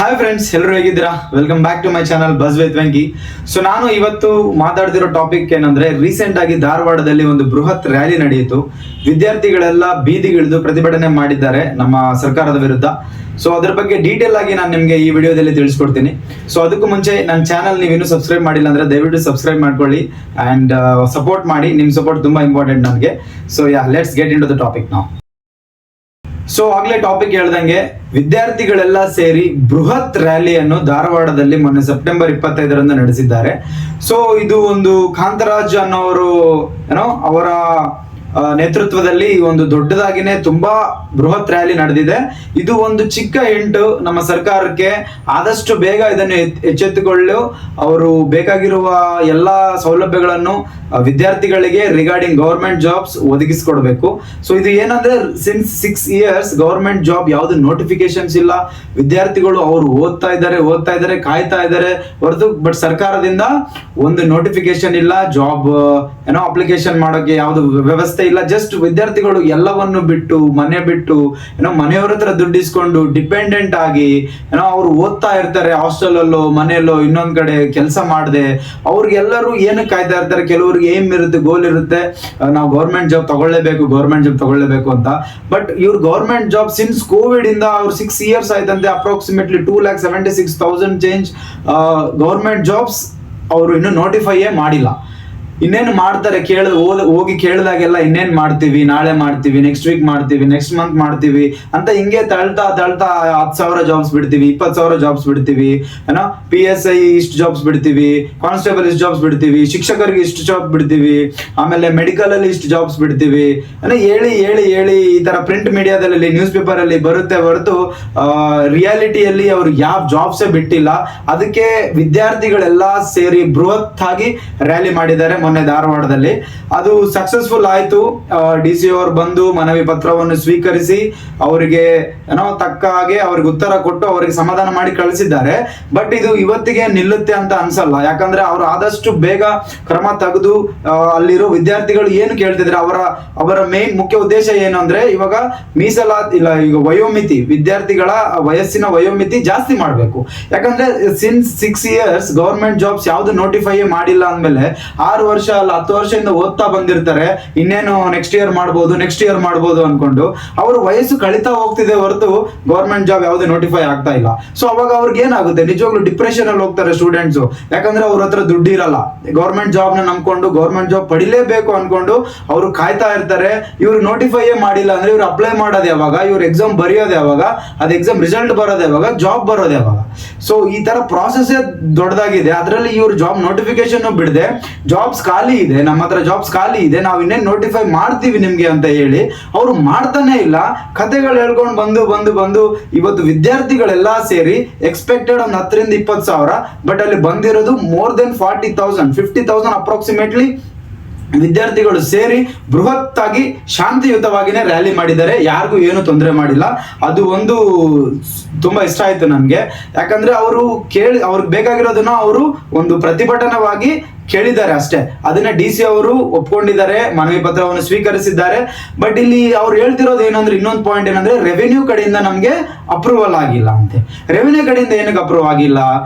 Hi friends, ಎಲ್ಲರೂ ಹೇಗಿದ್ದೀರಾ? Welcome back to my channel bus with Venki. So ನಾನು ಇವತ್ತು ಮಾತಾಡ್ತಿರೋ ಟಾಪಿಕ್ ಏನಂದ್ರೆ, ರೀಸೆಂಟ್ ಆಗಿ ಧಾರವಾಡದಲ್ಲಿ ಒಂದು ಬೃಹತ್ ರ್ಯಾಲಿ ನಡೆಯಿತು. ವಿದ್ಯಾರ್ಥಿಗಳೆಲ್ಲ ಬೀದಿಗಿಳಿದು ಪ್ರತಿಭಟನೆ ಮಾಡಿದ್ದಾರೆ ನಮ್ಮ ಸರ್ಕಾರದ ವಿರುದ್ಧ. ಸೊ ಅದ್ರ ಬಗ್ಗೆ ಡೀಟೇಲ್ ಆಗಿ ನಾನು ನಿಮಗೆ ಈ ವಿಡಿಯೋದಲ್ಲಿ ತಿಳಿಸ್ಕೊಡ್ತೀನಿ. ಸೊ ಅದಕ್ಕೂ ಮುಂಚೆ ನನ್ನ ಚಾನಲ್ ನೀವೇನು ಸಬ್ಸ್ಕ್ರೈಬ್ ಮಾಡಿಲ್ಲ ಅಂದ್ರೆ ದಯವಿಟ್ಟು ಸಬ್ಸ್ಕ್ರೈಬ್ ಮಾಡ್ಕೊಳ್ಳಿ ಅಂಡ್ ಸಪೋರ್ಟ್ ಮಾಡಿ. ನಿಮ್ ಸಪೋರ್ಟ್ ತುಂಬಾ ಇಂಪಾರ್ಟೆಂಟ್ ನನಗೆ. So let's get into the topic ನಾವು. ಸೊ ಆಗ್ಲೇ ಟಾಪಿಕ್ ಹೇಳ್ದಂಗೆ, ವಿದ್ಯಾರ್ಥಿಗಳೆಲ್ಲ ಸೇರಿ ಬೃಹತ್ ರ್ಯಾಲಿಯನ್ನು ಧಾರವಾಡದಲ್ಲಿ ಮೊನ್ನೆ ಸೆಪ್ಟೆಂಬರ್ 25ರಂದು ನಡೆಸಿದ್ದಾರೆ. ಸೊ ಇದು ಒಂದು ಕಾಂತರಾಜ್ ಅನ್ನೋರು ಅವರ ನೇತೃತ್ವದಲ್ಲಿ ಒಂದು ದೊಡ್ಡದಾಗಿನೇ ತುಂಬಾ ಬೃಹತ್ ರ್ಯಾಲಿ ನಡೆದಿದೆ. ಇದು ಒಂದು ಚಿಕ್ಕ ಹಿಂಟು ನಮ್ಮ ಸರ್ಕಾರಕ್ಕೆ, ಆದಷ್ಟು ಬೇಗ ಇದನ್ನು ಎಚ್ಚೆತ್ತುಕೊಳ್ಳಲು ಅವರು ಬೇಕಾಗಿರುವ ಎಲ್ಲಾ ಸೌಲಭ್ಯಗಳನ್ನು ವಿದ್ಯಾರ್ಥಿಗಳಿಗೆ ರಿಗಾರ್ಡಿಂಗ್ ಗವರ್ಮೆಂಟ್ ಜಾಬ್ಸ್ ಒದಗಿಸಿಕೊಡ್ಬೇಕು. ಸೊ ಇದು ಏನಂದ್ರೆ, ಸಿನ್ಸ್ 6 years ಗವರ್ಮೆಂಟ್ ಜಾಬ್ ಯಾವ್ದು ನೋಟಿಫಿಕೇಶನ್ಸ್ ಇಲ್ಲ. ವಿದ್ಯಾರ್ಥಿಗಳು ಅವರು ಓದ್ತಾ ಇದ್ದಾರೆ ಕಾಯ್ತಾ ಇದ್ದಾರೆ ಹೊರತು, ಬಟ್ ಸರ್ಕಾರದಿಂದ ಒಂದು ನೋಟಿಫಿಕೇಶನ್ ಇಲ್ಲ, ಜಾಬ್ ಅಪ್ಲಿಕೇಶನ್ ಮಾಡೋಕೆ ಯಾವ್ದು ವ್ಯವಸ್ಥೆ ಇಲ್ಲ. ಜಸ್ಟ್ ವಿದ್ಯಾರ್ಥಿಗಳು ಎಲ್ಲವನ್ನು ಬಿಟ್ಟು, ಮನೆ ಬಿಟ್ಟು ಮನೆಯವ್ರ ಹತ್ರ ದುಡ್ಡು ಇಸ್ಕೊಂಡು ಡಿಪೆಂಡೆಂಟ್ ಆಗಿ ಅವ್ರು ಓದ್ತಾ ಇರ್ತಾರೆ. ಹಾಸ್ಟೆಲ್ ಅಲ್ಲೋ ಮನೆಯಲ್ಲೋ ಇನ್ನೊಂದ್ ಕಡೆ ಕೆಲಸ ಮಾಡದೆ ಅವ್ರಿಗೆಲ್ಲರೂ ಏನಕ್ಕೆ ಕಾಯ್ತಾ ಇರ್ತಾರೆ. ಕೆಲವ್ರಿಗೆ ಏಮ್ ಇರುತ್ತೆ, ಗೋಲ್ ಇರುತ್ತೆ, ನಾವು ಗೌರ್ಮೆಂಟ್ ಜಾಬ್ ತಗೊಳ್ಳೇಬೇಕು ಅಂತ. ಬಟ್ ಇವ್ರು ಗೌರ್ಮೆಂಟ್ ಜಾಬ್ ಸಿನ್ಸ್ ಕೋವಿಡ್ ಇಂದ ಅವ್ರು 6 years ಆಯ್ತಂತೆ. ಅಪ್ರಾಕ್ಸಿಮೇಟ್ಲಿ 2,76,000 ಚೇಂಜ್ ಗೌರ್ಮೆಂಟ್ ಜಾಬ್ಸ್ ಅವರು ಇನ್ನೂ ನೋಟಿಫೈಯೇ ಮಾಡಿಲ್ಲ. ಇನ್ನೇನು ಮಾಡ್ತಾರೆ ಹೋಗಿ ಕೇಳಿದಾಗೆಲ್ಲ ಇನ್ನೇನ್ ಮಾಡ್ತೀವಿ, ನಾಳೆ ಮಾಡ್ತೀವಿ, ನೆಕ್ಸ್ಟ್ ವೀಕ್ ಮಾಡ್ತೀವಿ, ನೆಕ್ಸ್ಟ್ ಮಂತ್ ಮಾಡ್ತೀವಿ ಅಂತ ಹಿಂಗೆ ತಳ್ತಾ 10,000 ಜಾಬ್ಸ್ ಬಿಡ್ತೀವಿ, 20,000 ಜಾಬ್ಸ್ ಬಿಡ್ತೀವಿ, PSI ಇಷ್ಟು ಜಾಬ್ಸ್ ಬಿಡ್ತೀವಿ, ಕಾನ್ಸ್ಟೇಬಲ್ ಇಷ್ಟು ಜಾಬ್ಸ್ ಬಿಡ್ತೀವಿ, ಶಿಕ್ಷಕರಿಗೆ ಇಷ್ಟು ಜಾಬ್ ಬಿಡ್ತೀವಿ, ಆಮೇಲೆ ಮೆಡಿಕಲ್ ಅಲ್ಲಿ ಇಷ್ಟು ಜಾಬ್ಸ್ ಬಿಡ್ತೀವಿ ಹೇಳಿ ಈ ತರ ಪ್ರಿಂಟ್ ಮೀಡಿಯಾದಲ್ಲಿ, ನ್ಯೂಸ್ ಪೇಪರ್ ಅಲ್ಲಿ ಬರುತ್ತೆ ಹೊರತು ರಿಯಾಲಿಟಿಯಲ್ಲಿ ಅವ್ರು ಯಾವ ಜಾಬ್ಸೇ ಬಿಟ್ಟಿಲ್ಲ. ಅದಕ್ಕೆ ವಿದ್ಯಾರ್ಥಿಗಳೆಲ್ಲ ಸೇರಿ ಬೃಹತ್ ಆಗಿ ರ್ಯಾಲಿ ಮಾಡಿದ್ದಾರೆ ಮೊನ್ನೆ ಧಾರವಾಡದಲ್ಲಿ. ಅದು ಸಕ್ಸಸ್ಫುಲ್ ಆಯ್ತು. DC ಅವರು ಬಂದು ಮನವಿ ಪತ್ರವನ್ನು ಸ್ವೀಕರಿಸಿ ಅವರಿಗೆ ತಕ್ಕ ಹಾಗೆ ಅವ್ರಿಗೆ ಉತ್ತರ ಕೊಟ್ಟು ಅವರಿಗೆ ಸಮಾಧಾನ ಮಾಡಿ ಕಳಿಸಿದ್ದಾರೆ. ಬಟ್ ಇದು ಇವತ್ತಿಗೆ ನಿಲ್ಲುತ್ತೆ ಅಂತ ಅನ್ಸಲ್ಲ. ಯಾಕಂದ್ರೆ ಅವರು ಆದಷ್ಟು ಬೇಗ ಕ್ರಮ ತೆಗೆದು ಅಲ್ಲಿರೋ ವಿದ್ಯಾರ್ಥಿಗಳು ಏನು ಕೇಳ್ತಿದ್ರೆ, ಅವರ ಮೇನ್ ಮುಖ್ಯ ಉದ್ದೇಶ ಏನು ಅಂದ್ರೆ, ಇವಾಗ ಮೀಸಲಾತಿ ಇಲ್ಲ, ಈಗ ವಯೋಮಿತಿ, ವಿದ್ಯಾರ್ಥಿಗಳ ವಯಸ್ಸಿನ ವಯೋಮಿತಿ ಜಾಸ್ತಿ ಮಾಡಬೇಕು. ಯಾಕಂದ್ರೆ ಸಿನ್ಸ್ 6 years ಗವರ್ಮೆಂಟ್ ಜಾಬ್ಸ್ ಯಾವ್ದು ನೋಟಿಫೈ ಮಾಡಿಲ್ಲ ಅಂದ್ಮೇಲೆ 6 ವರ್ಷ ಅಲ್ಲ 10 ವರ್ಷದಿಂದ ಓದ್ತಾ ಬಂದಿರ್ತಾರೆ. ಇನ್ನೇನು ನೆಕ್ಸ್ಟ್ ಇಯರ್ ಮಾಡ್ಬೋದು ಅನ್ಕೊಂಡು ಅವ್ರ ವಯಸ್ಸು ಕಳೀತಾ ಹೋಗ್ತಿದೆ ಹೊರತು ಗವರ್ಮೆಂಟ್ ಜಾಬ್ ಯಾವ್ದು ನೋಟಿಫೈ ಆಗ್ತಾ ಇಲ್ಲ. ಸೊ ಅವಾಗ ಅವ್ರಿಗೆ ಏನಾಗುತ್ತೆ, ನಿಜವಾಗ್ಲೂ ಡಿಪ್ರೆಷನ್ ಅಲ್ಲಿ ಹೋಗ್ತಾರೆ ಸ್ಟೂಡೆಂಟ್ಸ್. ಯಾಕಂದ್ರೆ ಅವ್ರ ಹತ್ರ ದುಡ್ಡು ಇರಲ್ಲ. ಗವರ್ಮೆಂಟ್ ಜಾಬ್ ನ ನಂಬ್ಕೊಂಡು ಗವರ್ಮೆಂಟ್ ಜಾಬ್ ಪಡಿಲೇಬೇಕು ಅನ್ಕೊಂಡು ಅವರು ಕಾಯ್ತಾ ಇರ್ತಾರೆ. ಇವ್ರು ನೋಟಿಫೈಯೇ ಮಾಡಿಲ್ಲ ಅಂದ್ರೆ ಇವ್ರು ಅಪ್ಲೈ ಮಾಡೋದು ಯಾವಾಗ, ಇವ್ರು ಎಕ್ಸಾಮ್ ಬರೆಯೋದು ಯಾವಾಗ, ಅದ್ ಎಕ್ಸಾಮ್ ರಿಸಲ್ಟ್ ಬರೋದು ಯಾವಾಗ, ಜಾಬ್ ಬರೋದು ಯಾವಾಗ? ಸೊ ಈ ತರ ಪ್ರಾಸೆಸ್ ದೊಡ್ಡದಾಗಿದೆ. ಅದರಲ್ಲಿ ಇವ್ರು ಜಾಬ್ ನೋಟಿಫಿಕೇಶನ್ ಬಿಡದೆ, ಜಾಬ್ಸ್ ಖಾಲಿ ಇದೆ, ನಮ್ಮ ಹತ್ರ ಜಾಬ್ಸ್ ಖಾಲಿ ಇದೆ, ನಾವು ಇನ್ನೇನು ನೋಟಿಫೈ ಮಾಡ್ತೀವಿ ನಿಮ್ಗೆ ಅಂತ ಹೇಳಿ ಅವರು ಮಾಡ್ತಾನೆ ಇಲ್ಲ. ಕತೆಗಳು ಹೇಳ್ಕೊಂಡು ಬಂದು ಇವತ್ತು ವಿದ್ಯಾರ್ಥಿಗಳೆಲ್ಲ ಸೇರಿ ಎಕ್ಸ್ಪೆಕ್ಟೆಡ್ ಒಂದು 10,000 to 20,000, ಬಟ್ ಅಲ್ಲಿ ಬಂದಿರೋದು ಮೋರ್ ದೆನ್ 40,000 50,000 ಅಪ್ರಾಕ್ಸಿಮೇಟ್ಲಿ ವಿದ್ಯಾರ್ಥಿಗಳು ಸೇರಿ ಬೃಹತ್ ಆಗಿ ಶಾಂತಿಯುತವಾಗಿನೇ ರ್ಯಾಲಿ ಮಾಡಿದ್ದಾರೆ. ಯಾರಿಗೂ ಏನು ತೊಂದರೆ ಮಾಡಿಲ್ಲ. ಅದು ಒಂದು ತುಂಬಾ ಇಷ್ಟ ಆಯ್ತು ನನ್ಗೆ. ಯಾಕಂದ್ರೆ ಅವ್ರಿಗೆ ಬೇಕಾಗಿರೋದನ್ನ ಅವರು ಒಂದು ಪ್ರತಿಭಟನವಾಗಿ ಕೇಳಿದ್ದಾರೆ ಅಷ್ಟೇ. ಅದನ್ನ DC ಅವರು ಒಪ್ಕೊಂಡಿದ್ದಾರೆ, ಮನವಿ ಪತ್ರವನ್ನು ಸ್ವೀಕರಿಸಿದ್ದಾರೆ. ಬಟ್ ಇಲ್ಲಿ ಅವ್ರು ಹೇಳ್ತಿರೋದು ಏನಂದ್ರೆ, ಇನ್ನೊಂದು ಪಾಯಿಂಟ್ ಏನಂದ್ರೆ, ರೆವೆನ್ಯೂ ಕಡೆಯಿಂದ ನಮ್ಗೆ ಅಪ್ರೂವಲ್ ಆಗಿಲ್ಲ ಅಂತೆ. ರೆವೆನ್ಯೂ ಕಡೆಯಿಂದ ಏನಕ್ಕೆ ಅಪ್ರೂವ್ ಆಗಿಲ್ಲ?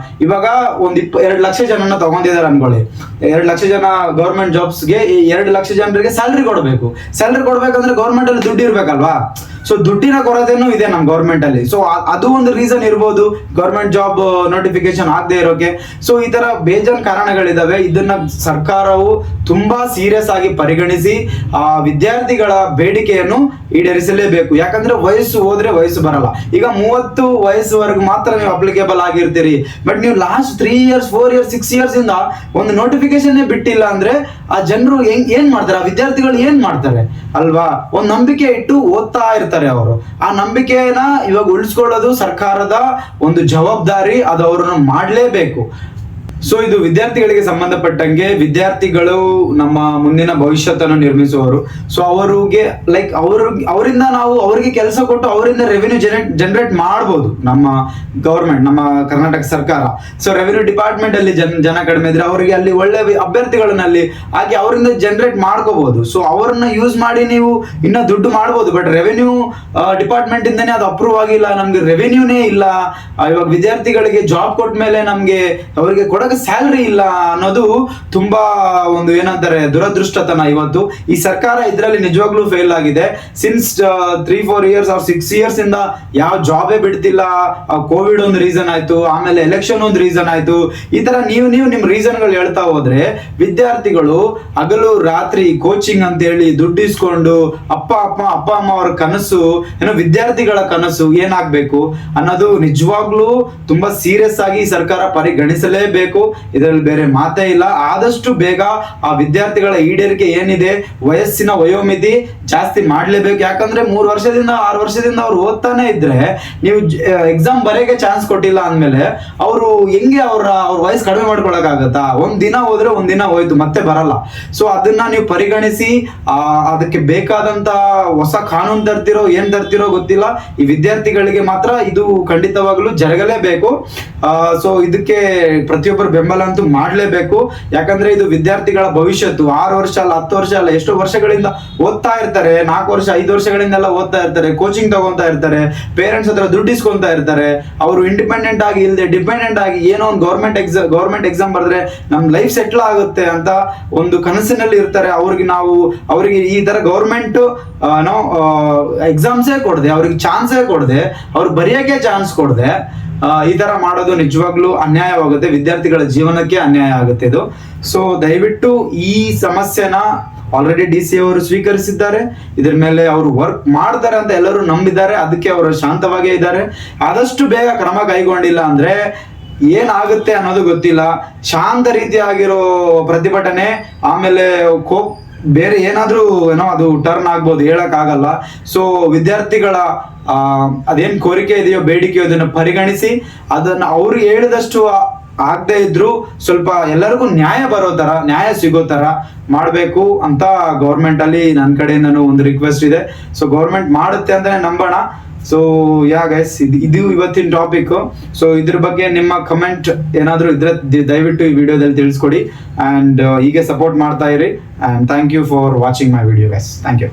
ಇವಾಗ 2 ಲಕ್ಷ ಜನನ ತಗೊಂಡಿದ್ದಾರೆ ಅನ್ಕೊಳ್ಳಿ. 2 ಲಕ್ಷ ಜನ ಗೌರ್ಮೆಂಟ್ ಜಾಬ್ಸ್ಗೆ 2 ಲಕ್ಷ ಜನರಿಗೆ ಸ್ಯಾಲ್ರಿ ಕೊಡಬೇಕು. ಸ್ಯಾಲ್ರಿ ಕೊಡ್ಬೇಕಂದ್ರೆ ಗೌರ್ಮೆಂಟ್ ಅಲ್ಲಿ ದುಡ್ಡು ಇರ್ಬೇಕಲ್ವಾ? ಸೊ ದುಡ್ಡಿನ ಕೊರತೆನೂ ಇದೆ ನಮ್ಮ ಗೌರ್ಮೆಂಟ್ ಅಲ್ಲಿ. ಸೊ ಅದು ಒಂದು ರೀಸನ್ ಇರ್ಬೋದು ಗೌರ್ಮೆಂಟ್ ಜಾಬ್ ನೋಟಿಫಿಕೇಶನ್ ಆಗದೆ ಇರೋಕೆ. ಸೊ ಈ ತರ ಬೇಜಾನ್ ಕಾರಣಗಳಿದಾವೆ. ಇದನ್ನ ಸರ್ಕಾರವು ತುಂಬಾ ಸೀರಿಯಸ್ ಆಗಿ ಪರಿಗಣಿಸಿ ಆ ವಿದ್ಯಾರ್ಥಿಗಳ ಬೇಡಿಕೆಯನ್ನು ಈಡೇರಿಸಲೇಬೇಕು. ಯಾಕಂದ್ರೆ ವಯಸ್ಸು ಹೋದ್ರೆ ವಯಸ್ಸು ಬರಲ್ಲ. ಈಗ 30 ವಯಸ್ಸುವರೆಗೂ ಮಾತ್ರ ನೀವು ಅಪ್ಲಿಕೇಬಲ್ ಆಗಿರ್ತೀರಿ. ಬಟ್ ನೀವು ಲಾಸ್ಟ್ 3 years 4 years 6 years ಇಂದ ಒಂದು ನೋಟಿಫಿಕೇಶನ್ ಬಿಟ್ಟಿಲ್ಲ ಅಂದ್ರೆ ಆ ಜನರು ಏನ್ ಮಾಡ್ತಾರೆ, ಆ ವಿದ್ಯಾರ್ಥಿಗಳು ಏನ್ ಮಾಡ್ತಾರೆ ಅಲ್ವಾ? ಒಂದು ನಂಬಿಕೆ ಇಟ್ಟು ಓದ್ತಾ ಇರ್ತಾರೆ ಅವರು. ಆ ನಂಬಿಕೆನ ಇವಾಗ ಉಳಿಸ್ಕೊಳ್ಳೋದು ಸರ್ಕಾರದ ಒಂದು ಜವಾಬ್ದಾರಿ. ಅದು ಅವ್ರನ್ನ ಮಾಡ್ಲೇಬೇಕು. ಸೊ ಇದು ವಿದ್ಯಾರ್ಥಿಗಳಿಗೆ ಸಂಬಂಧಪಟ್ಟಂಗೆ, ವಿದ್ಯಾರ್ಥಿಗಳು ನಮ್ಮ ಮುಂದಿನ ಭವಿಷ್ಯತನ್ನು ನಿರ್ಮಿಸುವವರು. ಸೊ ಅವರಿಗೆ ಅವರಿಂದ ನಾವು ಅವರಿಗೆ ಕೆಲಸ ಕೊಟ್ಟು ಅವರಿಂದ ರೆವಿನ್ಯೂ ಜನರೇಟ್ ಮಾಡ್ಬೋದು ನಮ್ಮ ಗವರ್ಮೆಂಟ್, ನಮ್ಮ ಕರ್ನಾಟಕ ಸರ್ಕಾರ. ಸೊ ರೆವಿನ್ಯೂ ಡಿಪಾರ್ಟ್ಮೆಂಟ್ ಅಲ್ಲಿ ಜನ ಕಡಿಮೆ ಇದ್ರೆ ಅವರಿಗೆ ಅಲ್ಲಿ ಒಳ್ಳೆ ಅಭ್ಯರ್ಥಿಗಳನ್ನಲ್ಲಿ ಹಾಗೆ ಅವರಿಂದ ಜನರೇಟ್ ಮಾಡ್ಕೋಬಹುದು. ಸೊ ಅವ್ರನ್ನ ಯೂಸ್ ಮಾಡಿ ನೀವು ಇನ್ನ ದುಡ್ಡು ಮಾಡ್ಬೋದು. ಬಟ್ ರೆವಿನ್ಯೂ ಡಿಪಾರ್ಟ್ಮೆಂಟ್ ಇಂದಾನೆ ಅದು ಅಪ್ರೂವ್ ಆಗಿಲ್ಲ, ನಮ್ಗೆ ರೆವಿನ್ಯೂನೇ ಇಲ್ಲ, ಇವಾಗ ವಿದ್ಯಾರ್ಥಿಗಳಿಗೆ ಜಾಬ್ ಕೊಟ್ಟ ಮೇಲೆ ನಮ್ಗೆ ಅವರಿಗೆ ಕೊಡಕ್ಕೆ ಸ್ಯಾಲರಿ ಇಲ್ಲ ಅನ್ನೋದು ತುಂಬಾ ಒಂದು ಏನಂತಾರೆ ದುರದೃಷ್ಟತನ. ಇವತ್ತು ಈ ಸರ್ಕಾರ ಇದರಲ್ಲಿ ನಿಜವಾಗ್ಲೂ ಫೇಲ್ ಆಗಿದೆ. ಸಿನ್ಸ್ 3-4 years or 6 years ಇಂದ ಯಾವ ಜಾಬೇ ಬಿಡ್ತಿಲ್ಲ. ಕೋವಿಡ್ ಒಂದು ರೀಸನ್ ಆಯ್ತು, ಆಮೇಲೆ ಎಲೆಕ್ಷನ್ ಒಂದು ರೀಸನ್ ಆಯ್ತು. ಈ ತರ ನೀವು ನಿಮ್ ರೀಸನ್ ಗಳು ಹೇಳ್ತಾ ಹೋದ್ರೆ ವಿದ್ಯಾರ್ಥಿಗಳು ಹಗಲು ರಾತ್ರಿ ಕೋಚಿಂಗ್ ಅಂತ ಹೇಳಿ ದುಡ್ಡು ಇಸ್ಕೊಂಡು ಅಪ್ಪ ಅಮ್ಮ ಅವರ ಕನಸು ಏನೋ ವಿದ್ಯಾರ್ಥಿಗಳ ಕನಸು ಏನಾಗ್ಬೇಕು ಅನ್ನೋದು ನಿಜವಾಗ್ಲೂ ತುಂಬಾ ಸೀರಿಯಸ್ ಆಗಿ ಸರ್ಕಾರ ಪರಿಗಣಿಸಲೇಬೇಕು. ಇದರಲ್ಲಿ ಬೇರೆ ಮಾತೇ ಇಲ್ಲ. ಆದಷ್ಟು ಬೇಗ ಆ ವಿದ್ಯಾರ್ಥಿಗಳ ಈಡೇರಿಕೆ ಏನಿದೆ, ವಯಸ್ಸಿನ ವಯೋಮಿತಿ ಜಾಸ್ತಿ ಮಾಡ್ಲೇಬೇಕು. ಯಾಕಂದ್ರೆ 3 ವರ್ಷದಿಂದ 6 ವರ್ಷದಿಂದ ಅವ್ರು ಓದ್ತಾನೆ ಇದ್ರೆ ನೀವು ಎಕ್ಸಾಮ್ ಬರೆಯಕ್ಕೆ ಚಾನ್ಸ್ ಕೊಟ್ಟಿಲ್ಲ ಅಂದ್ಮೇಲೆ ಅವರು ಹೆಂಗೆ ಅವ್ರ ವಯಸ್ಸು ಕಡಿಮೆ ಮಾಡ್ಕೊಳಕ್ ಆಗತ್ತಾ? ಒಂದ್ ದಿನ ಹೋದ್ರೆ ಒಂದ್ ದಿನ ಹೋಯ್ತು, ಮತ್ತೆ ಬರಲ್ಲ. ಸೊ ಅದನ್ನ ನೀವು ಪರಿಗಣಿಸಿ ಅದಕ್ಕೆ ಬೇಕಾದಂತ ಹೊಸ ಕಾನೂನು ತರ್ತಿರೋ ಗೊತ್ತಿಲ್ಲ. ಈ ವಿದ್ಯಾರ್ಥಿಗಳಿಗೆ ಮಾತ್ರ ಇದು ಖಂಡಿತವಾಗ್ಲೂ ಜರಗಲೇಬೇಕು. ಸೊ ಇದಕ್ಕೆ ಪ್ರತಿಯೊಬ್ಬರು ಬೆಂಬಲ ಅಂತೂ ಮಾಡ್ಲೇಬೇಕು. ಯಾಕಂದ್ರೆ ಇದು ವಿದ್ಯಾರ್ಥಿಗಳ ಭವಿಷ್ಯತ್ತು. 6 ವರ್ಷ ಅಲ್ಲ, 10 ವರ್ಷ ಅಲ್ಲ, ಎಷ್ಟೋ ವರ್ಷಗಳಿಂದ ಓದ್ತಾ ಇರ್ತಾರೆ. 4 ವರ್ಷ 5 ವರ್ಷಗಳಿಂದೆಲ್ಲ ಓದ್ತಾ ಇರ್ತಾರೆ, ಕೋಚಿಂಗ್ ತಗೊಂತಾ ಇರ್ತಾರೆ, ಪೇರೆಂಟ್ಸ್ ಹತ್ರ ದುಡ್ಡು ಇಸ್ಕೊಂತಾ ಇರ್ತಾರೆ. ಅವರು ಇಂಡಿಪೆಂಡೆಂಟ್ ಆಗಿ ಇಲ್ಲದೆ ಡಿಪೆಂಡೆಂಟ್ ಆಗಿ ಏನೋ ಒಂದು ಗೌರ್ಮೆಂಟ್ ಎಕ್ಸಾಮ್ ಬರೆದ್ರೆ ನಮ್ ಲೈಫ್ ಸೆಟ್ಲ್ ಆಗುತ್ತೆ ಅಂತ ಒಂದು ಕನಸಿನಲ್ಲಿ ಇರ್ತಾರೆ. ಅವ್ರಿಗೆ ಈ ತರ ಗೌರ್ಮೆಂಟ್ ಎಕ್ಸಾಮ್ಸೇ ಕೊಡದೆ, ಅವ್ರಿಗೆ ಚಾನ್ಸೇ ಕೊಡದೆ, ಅವ್ರು ಬರೆಯಕ್ಕೆ ಚಾನ್ಸ್ ಕೊಡದೆ ಈ ತರ ಮಾಡೋದು ನಿಜವಾಗ್ಲೂ ಅನ್ಯಾಯವಾಗುತ್ತೆ. ವಿದ್ಯಾರ್ಥಿಗಳ ಜೀವನಕ್ಕೆ ಅನ್ಯಾಯ ಆಗುತ್ತೆ ಇದು. ಸೊ ದಯವಿಟ್ಟು ಈ ಸಮಸ್ಯೆನ ಆಲ್ರೆಡಿ DC ಅವರು ಸ್ವೀಕರಿಸಿದ್ದಾರೆ. ಇದ್ರ ಮೇಲೆ ಅವರು ವರ್ಕ್ ಮಾಡ್ತಾರೆ ಅಂತ ಎಲ್ಲರೂ ನಂಬಿದ್ದಾರೆ. ಅದಕ್ಕೆ ಅವರು ಶಾಂತವಾಗೇ ಇದ್ದಾರೆ. ಆದಷ್ಟು ಬೇಗ ಕ್ರಮ ಕೈಗೊಂಡಿಲ್ಲ ಅಂದ್ರೆ ಏನಾಗುತ್ತೆ ಅನ್ನೋದು ಗೊತ್ತಿಲ್ಲ. ಶಾಂತ ರೀತಿಯಾಗಿರೋ ಪ್ರತಿಭಟನೆ ಆಮೇಲೆ ಬೇರೆ ಏನಾದ್ರೂ ಅದು ಟರ್ನ್ ಆಗ್ಬೋದು, ಹೇಳಕ್ ಆಗಲ್ಲ. ಸೊ ವಿದ್ಯಾರ್ಥಿಗಳ ಅದೇನ್ ಕೋರಿಕೆ ಇದೆಯೋ, ಬೇಡಿಕೆಯೋ, ಅದನ್ನ ಪರಿಗಣಿಸಿ ಅದನ್ನ ಅವ್ರು ಹೇಳಿದಷ್ಟು ಆಗದೆ ಇದ್ರು ಸ್ವಲ್ಪ ಎಲ್ಲರಿಗೂ ನ್ಯಾಯ ಸಿಗೋ ತರ ಮಾಡ್ಬೇಕು ಅಂತ ಗೌರ್ಮೆಂಟ್ ಅಲ್ಲಿ ನನ್ನ ಕಡೆಯಿಂದನೂ ಒಂದು ರಿಕ್ವೆಸ್ಟ್ ಇದೆ. ಸೊ ಗೌರ್ಮೆಂಟ್ ಮಾಡುತ್ತೆ ಅಂತಾನೆ ನಂಬೋಣ. ಸೊ ಗೈಸ್, ಇದು ಇವತ್ತಿನ ಟಾಪಿಕ್. ಸೊ ಇದ್ರ ಬಗ್ಗೆ ನಿಮ್ಮ ಕಮೆಂಟ್ ಏನಾದ್ರು ಇದ್ರೆ ದಯವಿಟ್ಟು ಈ ವಿಡಿಯೋದಲ್ಲಿ ತಿಳಿಸ್ಕೊಡಿ. ಅಂಡ್ ಹೀಗೆ ಸಪೋರ್ಟ್ ಮಾಡ್ತಾ ಇರಿ. And thank you for watching my video guys. Thank you.